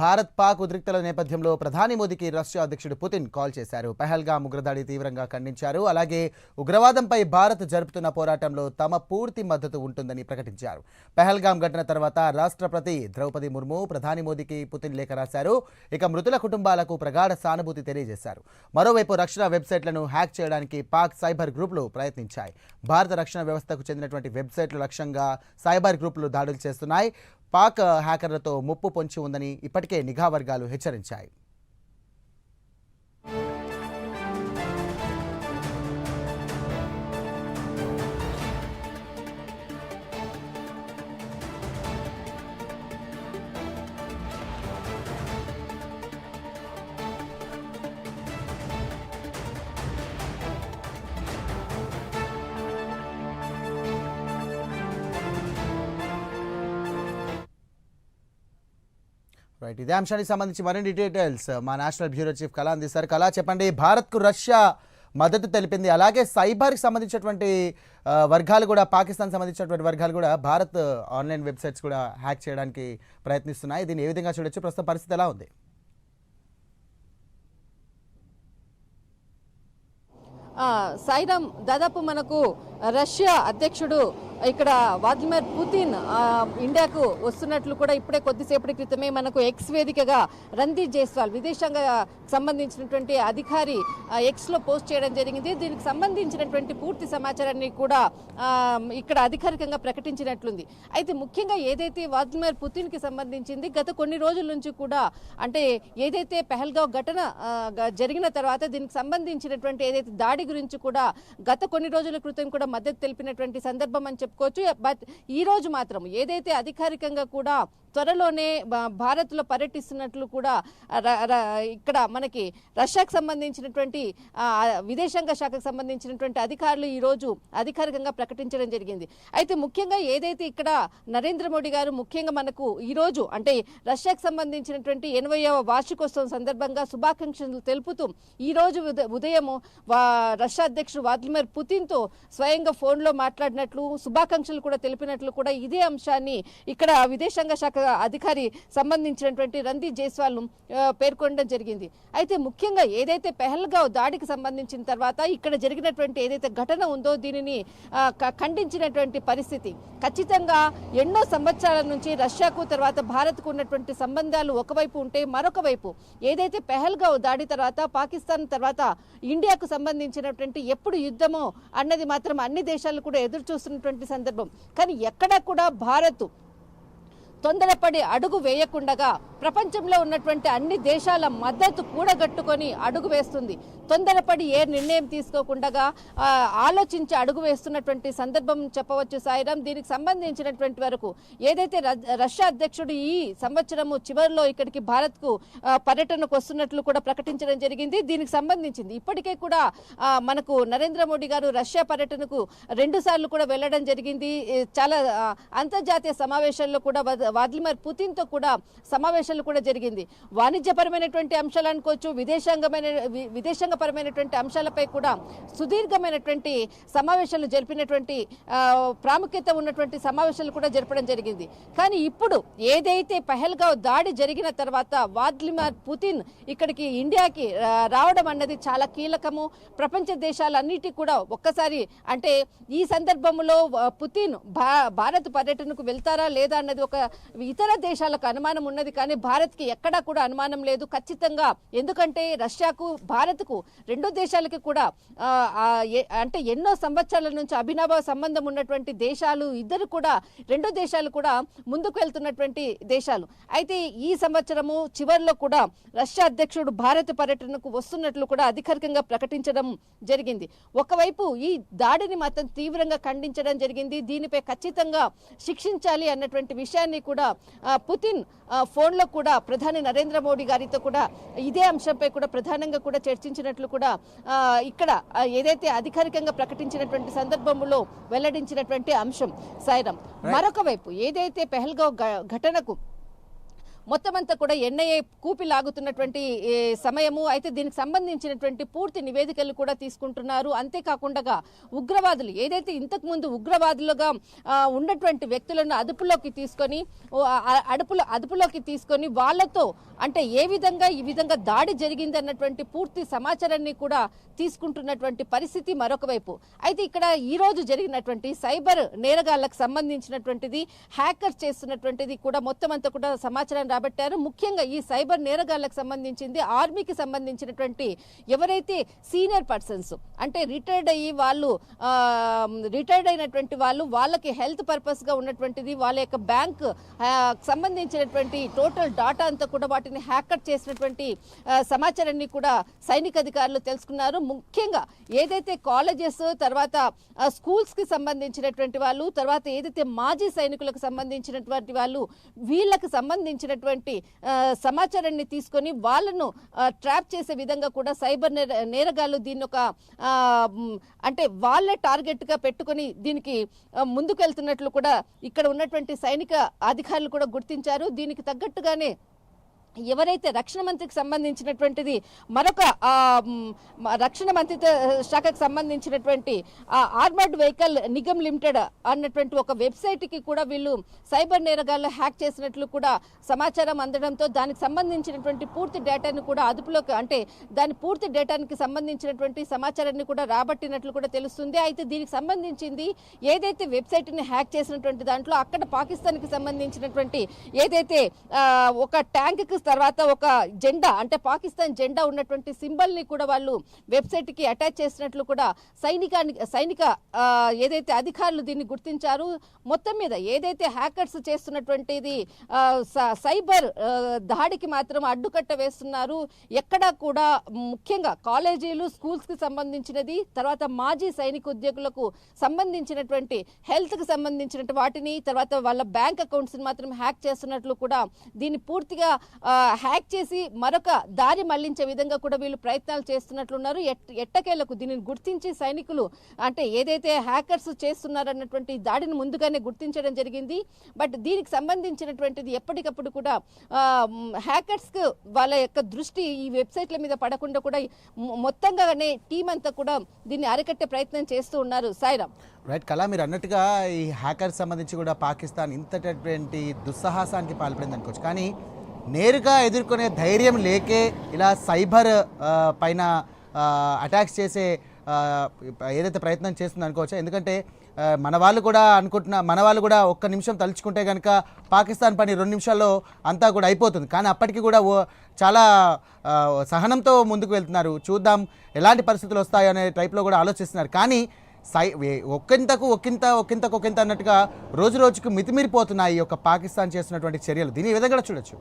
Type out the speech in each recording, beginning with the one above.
భారత్ పాక్ ఉద్రిక్తల నేపథ్యంలో ప్రధాని మోదీకి రష్యా అధ్యక్షుడు పుతిన్ కాల్ చేశారు. పహల్గామ్ ఉగ్రదాడి తీవ్రంగా ఖండించారు. అలాగే ఉగ్రవాదంపై భారత్ జరుపుతున్న పోరాటంలో తమ పూర్తి మద్దతు ఉంటుందని ప్రకటించారు. పహల్గామ్ ఘటన తర్వాత రాష్ట్రపతి ద్రౌపది ముర్ము ప్రధాని మోదీకి పుతిన్ లేఖ రాశారు. ఇక మృతుల కుటుంబాలకు ప్రగాఢ సానుభూతి తెలియజేశారు. మరోవైపు రక్షణ వెబ్సైట్లను హ్యాక్ చేయడానికి పాక్ సైబర్ గ్రూపులు ప్రయత్నించాయి. భారత రక్షణ వ్యవస్థకు చెందినటువంటి వెబ్సైట్లు లక్ష్యంగా సైబర్ గ్రూపులు దాడులు చేస్తున్నాయి. పాక్ హ్యాకర్లతో ముప్పు పొంచి ఉందని ఇప్పటికే నిఘా వర్గాలు హెచ్చరించాయి. రైట్, ఇదే అంశానికి సంబంధించి మరిన్ని డీటెయిల్స్ మా నేషనల్ బ్యూరో చీఫ్ కళా అందిస్తారు. కళా, చెప్పండి, భారత్కు రష్యా మద్దతు తెలిపింది. అలాగే సైబర్కి సంబంధించినటువంటి వర్గాలు కూడా, పాకిస్తాన్ సంబంధించినటువంటి వర్గాలు కూడా భారత్ ఆన్లైన్ వెబ్సైట్స్ కూడా హ్యాక్ చేయడానికి ప్రయత్నిస్తున్నాయి. దీన్ని ఏ విధంగా చూడొచ్చు? ప్రస్తుత పరిస్థితి ఎలా ఉంది? సాయిరామ్, దాదాపు మనకు రష్యా అధ్యక్షుడు ఇక్కడ వ్లాదిమిర్ పుతిన్ ఇండియాకు వస్తున్నట్లు కూడా ఇప్పుడే కొద్దిసేపటి క్రితమే మనకు ఎక్స్ వేదికగా రణ్దీప్ జైస్వాల్ విదేశాంగ సంబంధించినటువంటి అధికారి ఎక్స్లో పోస్ట్ చేయడం జరిగింది. దీనికి సంబంధించినటువంటి పూర్తి సమాచారాన్ని కూడా ఇక్కడ అధికారికంగా ప్రకటించినట్లుంది. అయితే ముఖ్యంగా ఏదైతే వ్లాదిమిర్ పుతిన్కి సంబంధించింది గత కొన్ని రోజుల నుంచి కూడా, అంటే ఏదైతే పహల్గావ్ ఘటన జరిగిన తర్వాత దీనికి సంబంధించినటువంటి ఏదైతే దాడి గురించి కూడా గత కొన్ని రోజుల క్రితం కూడా మద్దతు తెలిపినటువంటి సందర్భం అని చెప్పుకోవచ్చు. బట్ ఈ రోజు మాత్రం ఏదైతే అధికారికంగా కూడా త్వరలోనే భారత్లో పర్యటిస్తున్నట్లు కూడా ఇక్కడ మనకి రష్యాకు సంబంధించినటువంటి విదేశాంగ శాఖకు సంబంధించినటువంటి అధికారులు ఈరోజు అధికారికంగా ప్రకటించడం జరిగింది. అయితే ముఖ్యంగా ఏదైతే ఇక్కడ నరేంద్ర మోడీ గారు ముఖ్యంగా మనకు ఈరోజు అంటే రష్యాకు సంబంధించినటువంటి 80వ వార్షికోత్సవం సందర్భంగా శుభాకాంక్షలు తెలుపుతూ ఈరోజు ఉదయం రష్యా అధ్యక్షుడు వ్లాదిమిర్ పుతిన్తో స్వయంగా ఫోన్లో మాట్లాడినట్లు, శుభాకాంక్షలు కూడా తెలిపినట్లు కూడా ఇదే అంశాన్ని ఇక్కడ విదేశాంగ శాఖ అధికారి సంబంధించినటువంటి రణ్దీప్ జైస్వాల్ పేర్కొనడం జరిగింది. అయితే ముఖ్యంగా ఏదైతే పహల్గావ్ దాడికి సంబంధించిన తర్వాత ఇక్కడ జరిగినటువంటి ఏదైతే ఘటన ఉందో దీనిని ఖండించినటువంటి పరిస్థితి. ఖచ్చితంగా ఎన్నో సంవత్సరాల నుంచి రష్యాకు తర్వాత భారత్కు ఉన్నటువంటి సంబంధాలు ఒకవైపు ఉంటే, మరొక వైపు ఏదైతే పహల్గావ్ దాడి తర్వాత పాకిస్తాన్ తర్వాత ఇండియాకు సంబంధించినటువంటి ఎప్పుడు యుద్ధమో అన్నది మాత్రం అన్ని దేశాలు కూడా ఎదురు చూస్తున్నటువంటి సందర్భం. కానీ ఎక్కడా కూడా భారత్ తొందరపడి అడుగు వేయకుండగా ప్రపంచంలో ఉన్నటువంటి అన్ని దేశాల మద్దతు కూడగట్టుకొని అడుగు వేస్తుంది. తొందరపడి ఏ నిర్ణయం తీసుకోకుండా ఆలోచించి అడుగు వేస్తున్నటువంటి సందర్భం చెప్పవచ్చు సాయిరామ్. దీనికి సంబంధించినటువంటి వరకు ఏదైతే రష్యా అధ్యక్షుడు ఈ సంవత్సరము చివరిలో ఇక్కడికి భారత్కు పర్యటనకు వస్తున్నట్లు కూడా ప్రకటించడం జరిగింది. దీనికి సంబంధించింది ఇప్పటికే కూడా మనకు నరేంద్ర మోడీ గారు రష్యా పర్యటనకు 2 సార్లు కూడా వెళ్ళడం జరిగింది. చాలా అంతర్జాతీయ సమావేశాల్లో కూడా వ్లాదిమిర్ పుతిన్తో కూడా సమావేశాలు కూడా జరిగింది. వాణిజ్యపరమైనటువంటి అంశాలు అనుకోవచ్చు, విదేశాంగపరమైనటువంటి అంశాలపై కూడా సుదీర్ఘమైనటువంటి సమావేశాలు జరిపినటువంటి ప్రాముఖ్యత ఉన్నటువంటి సమావేశాలు కూడా జరపడం జరిగింది. కానీ ఇప్పుడు ఏదైతే పహల్గావ్ దాడి జరిగిన తర్వాత వ్లాదిమిర్ పుతిన్ ఇక్కడికి ఇండియాకి రావడం అన్నది చాలా కీలకము. ప్రపంచ దేశాలన్నిటి కూడా ఒక్కసారి అంటే ఈ సందర్భంలో పుతిన్ భారత్ పర్యటనకు వెళ్తారా లేదా అన్నది ఒక ఇతర దేశాలకు అనుమానం ఉన్నది. కానీ భారత్కి ఎక్కడా కూడా అనుమానం లేదు ఖచ్చితంగా. ఎందుకంటే రష్యాకు భారత్కు 2 దేశాలకి కూడా అంటే ఎన్నో సంవత్సరాల నుంచి అభినవ సంబంధం ఉన్నటువంటి దేశాలు, ఇద్దరు కూడా 2 దేశాలు కూడా ముందుకు వెళ్తున్నటువంటి దేశాలు. అయితే ఈ సంవత్సరము చివరిలో కూడా రష్యా అధ్యక్షుడు భారత్ పర్యటనకు వస్తున్నట్లు కూడా అధికారికంగా ప్రకటించడం జరిగింది. ఒకవైపు ఈ దాడిని మాత్రం తీవ్రంగా ఖండించడం జరిగింది. దీనిపై ఖచ్చితంగా శిక్షించాలి అన్నటువంటి విషయాన్ని కూడా పుతిన్ ఫోన్లో కూడా ప్రధాని నరేంద్ర మోడీ గారితో కూడా ఇదే అంశంపై కూడా ప్రధానంగా కూడా చర్చించినట్లు కూడా ఇక్కడ ఏదైతే అధికారికంగా ప్రకటించినటువంటి సందర్భంలో వెల్లడించినటువంటి అంశం సాయిరామ్. మరొక వైపు ఏదైతే పహల్గావ్ ఘటనకు మొత్తం అంతా కూడా ఎన్ఐఏ కూపి లాగుతున్నటువంటి సమయము. అయితే దీనికి సంబంధించినటువంటి పూర్తి నివేదికలు కూడా తీసుకుంటున్నారు. అంతేకాకుండా ఉగ్రవాదులు ఏదైతే ఇంతకు ముందు ఉగ్రవాదులుగా ఉన్నటువంటి వ్యక్తులను అదుపులోకి తీసుకొని వాళ్ళతో అంటే ఏ విధంగా ఈ విధంగా దాడి జరిగింది అన్నటువంటి పూర్తి సమాచారాన్ని కూడా తీసుకుంటున్నటువంటి పరిస్థితి మరొక వైపు. అయితే ఇక్కడ ఈ రోజు జరిగినటువంటి సైబర్ నేరగాళ్లకు సంబంధించినటువంటిది హ్యాకర్ చేస్తున్నటువంటిది కూడా మొత్తం అంతా కూడా సమాచారం రాబట్టారు. ముఖ్యంగా ఈ సైబర్ నేరగాళ్లకు సంబంధించింది ఆర్మీకి సంబంధించినటువంటి ఎవరైతే సీనియర్ పర్సన్స్ అంటే రిటైర్డ్ అయినటువంటి వాళ్ళు వాళ్ళకి హెల్త్ పర్పస్ గా ఉన్నటువంటిది వాళ్ళ యొక్క బ్యాంక్ సంబంధించినటువంటి టోటల్ డాటా అంతా కూడా వాటిని హ్యాకర్ చేసినటువంటి సమాచారాన్ని కూడా సైనిక అధికారులు తెలుసుకున్నారు. ముఖ్యంగా ఏదైతే కాలేజెస్ తర్వాత స్కూల్స్ కి సంబంధించినటువంటి వాళ్ళు తర్వాత ఏదైతే మాజీ సైనికులకు సంబంధించినటువంటి వాళ్ళు వీళ్ళకి సంబంధించినటువంటి సమాచారాన్ని తీసుకొని వాళ్ళను ట్రాప్ చేసే విధంగా కూడా సైబర్ నేరగాళ్లు దీన్ని ఒక అంటే వాళ్ళే టార్గెట్ గా పెట్టుకొని దీనికి ముందుకెళ్తున్నట్లు కూడా ఇక్కడ ఉన్నటువంటి సైనిక అధికారులు కూడా గుర్తించారు. దీనికి తగ్గట్టుగానే ఎవరైతే రక్షణ మంత్రికి సంబంధించినటువంటిది మరొక రక్షణ మంత్రిత్వ శాఖకు సంబంధించినటువంటి ఆర్మర్డ్ వెహికల్ నిగమ్ లిమిటెడ్ అన్నటువంటి ఒక వెబ్సైట్కి కూడా వీళ్ళు సైబర్ నేరగాళ్లు హ్యాక్ చేసినట్లు కూడా సమాచారం అందడంతో దానికి సంబంధించినటువంటి పూర్తి డేటాను కూడా అదుపులోకి అంటే దాని పూర్తి డేటానికి సంబంధించినటువంటి సమాచారాన్ని కూడా రాబట్టినట్లు కూడా తెలుస్తుంది. అయితే దీనికి సంబంధించింది ఏదైతే వెబ్సైట్ని హ్యాక్ చేసినటువంటి దాంట్లో అక్కడ పాకిస్తాన్కి సంబంధించినటువంటి ఏదైతే ఒక ట్యాంక్ తర్వాత ఒక జెండా అంటే పాకిస్తాన్ జెండా ఉన్నటువంటి సింబల్ ని కూడా వాళ్ళు వెబ్సైట్ కి అటాచ్ చేసినట్లు కూడా సైనిక ఏదైతే అధికారులు దీన్ని గుర్తించారు. మొత్తం మీద ఏదైతే హ్యాకర్స్ చేస్తున్నటువంటిది సైబర్ దాడికి మాత్రం అడ్డుకట్ట వేస్తున్నారు. ఎక్కడా కూడా ముఖ్యంగా కాలేజీలు స్కూల్స్ కి సంబంధించినది తర్వాత మాజీ సైనిక ఉద్యోగులకు సంబంధించినటువంటి హెల్త్ కి సంబంధించినటువంటి వాటిని తర్వాత వాళ్ళ బ్యాంక్ అకౌంట్స్ మాత్రం హ్యాక్ చేస్తున్నట్లు కూడా దీన్ని పూర్తిగా హ్యాక్ చేసి మరొక దారి మళ్లించే విధంగా కూడా వీళ్ళు ప్రయత్నాలు చేస్తున్నట్లున్నారు. ఎట్టకేలకు దీనిని గుర్తించి సైనికులు అంటే ఏదైతే హ్యాకర్స్ చేస్తున్నారన్నటువంటి దాడిని ముందుగానే గుర్తించడం జరిగింది. బట్ దీనికి సంబంధించినటువంటిది ఎప్పటికప్పుడు కూడా హ్యాకర్స్ కు వాళ్ళ యొక్క దృష్టి ఈ వెబ్సైట్ల మీద పడకుండా కూడా మొత్తంగానే టీం అంతా కూడా దీన్ని అరికట్టే ప్రయత్నం చేస్తూ ఉన్నారు. సాయిరామ్ రైట్ కళ, మీరు అన్నట్టుగా ఈ హ్యాకర్స్ సంబంధించి కూడా పాకిస్తాన్ ఇంతటువంటి దుస్సాహసానికి పాల్పడింది అనుకోవచ్చు. కానీ నేరుగా ఎదుర్కొనే ధైర్యం లేకే ఇలా సైబర్ పైన అటాక్స్ చేసే ఏదైతే ప్రయత్నం చేస్తుంది అనుకోవచ్చు. ఎందుకంటే మన వాళ్ళు కూడా ఒక్క నిమిషం తలుచుకుంటే కనుక పాకిస్తాన్ పని 2 నిమిషాల్లో అంతా కూడా అయిపోతుంది. కానీ అప్పటికి కూడా చాలా సహనంతో ముందుకు వెళ్తున్నారు. చూద్దాం ఎలాంటి పరిస్థితులు వస్తాయో అనే టైప్లో కూడా ఆలోచిస్తున్నారు. కానీ ఒక్కింత అన్నట్టుగా రోజు రోజుకు మితిమీరిపోతున్నాయి ఈ యొక్క పాకిస్తాన్ చేస్తున్నటువంటి చర్యలు. దీని ఈ విధంగా కూడా చూడొచ్చు.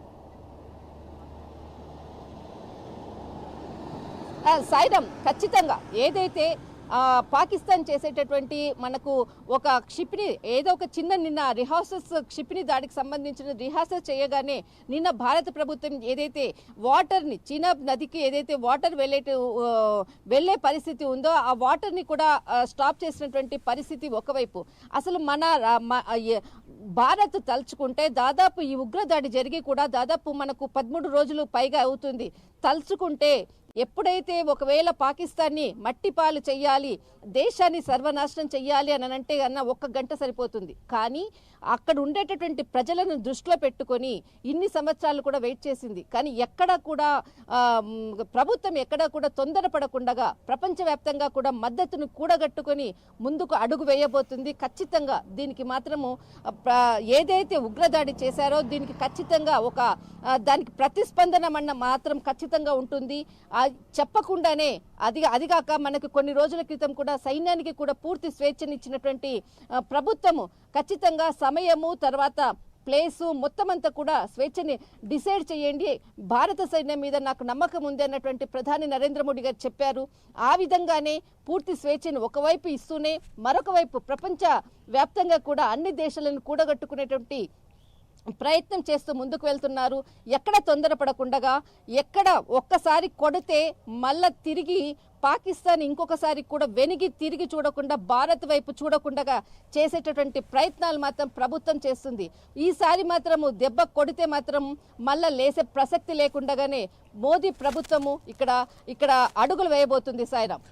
సాయిరామ్ ఖచ్చితంగా ఏదైతే పాకిస్తాన్ చేసేటటువంటి మనకు ఒక క్షిపణి ఏదో ఒక చిన్న నిన్న రిహార్సల్స్ క్షిపణి దాడికి సంబంధించిన రిహార్సల్ చేయగానే నిన్న భారత ప్రభుత్వం ఏదైతే వాటర్ని చీనాబ్ నదికి ఏదైతే వాటర్ వెళ్ళే పరిస్థితి ఉందో ఆ వాటర్ని కూడా స్టాప్ చేసినటువంటి పరిస్థితి ఒకవైపు. అసలు భారత్ తలుచుకుంటే దాదాపు ఈ ఉగ్రదాడి జరిగి కూడా దాదాపు మనకు 13 రోజులు పైగా అవుతుంది. తలుచుకుంటే ఎప్పుడైతే ఒకవేళ పాకిస్తాన్ని మట్టిపాలు చెయ్యాలి దేశాన్ని సర్వనాశనం చెయ్యాలి అని అంటే అన్న 1 గంట సరిపోతుంది. కానీ అక్కడ ఉండేటటువంటి ప్రజలను దృష్టిలో పెట్టుకొని ఇన్ని సంవత్సరాలు కూడా వెయిట్ చేసింది. కానీ ఎక్కడా కూడా ప్రభుత్వం ఎక్కడా కూడా తొందరపడకుండా ప్రపంచవ్యాప్తంగా కూడా మద్దతును కూడగట్టుకొని ముందుకు అడుగు వేయబోతుంది. ఖచ్చితంగా దీనికి మాత్రము ఏదైతే ఉగ్రదాడి చేశారో దీనికి ఖచ్చితంగా దానికి ప్రతిస్పందన మాత్రం ఖచ్చితంగా ఉంటుంది. చెప్పకుండానే అదిగాక మనకు కొన్ని రోజుల క్రితం కూడా సైన్యానికి కూడా పూర్తి స్వేచ్ఛనిచ్చినటువంటి ప్రభుత్వము ఖచ్చితంగా సమయము తర్వాత ప్లేసు మొత్తం అంతా కూడా స్వేచ్ఛని డిసైడ్ చేయండి, భారత సైన్యం మీద నాకు నమ్మకం ఉంది అన్నటువంటి ప్రధాని నరేంద్ర మోడీ గారు చెప్పారు. ఆ విధంగానే పూర్తి స్వేచ్ఛను ఒకవైపు ఇస్తూనే మరొక వైపు ప్రపంచ వ్యాప్తంగా కూడా అన్ని దేశాలను కూడగట్టుకునేటువంటి ప్రయత్నం చేస్తూ ముందుకు వెళ్తున్నారు. ఎక్కడ తొందరపడకుండా ఎక్కడ ఒక్కసారి కొడితే మళ్ళా తిరిగి పాకిస్తాన్ ఇంకొకసారి కూడా వెనిగి తిరిగి చూడకుండా భారత్ వైపు చూడకుండా చేసేటటువంటి ప్రయత్నాలు మాత్రం ప్రభుత్వం చేస్తుంది. ఈసారి మాత్రము దెబ్బ కొడితే మాత్రం మళ్ళా లేసే ప్రసక్తి లేకుండానే మోదీ ప్రభుత్వము ఇక్కడ అడుగులు వేయబోతుంది. సాయిరాం.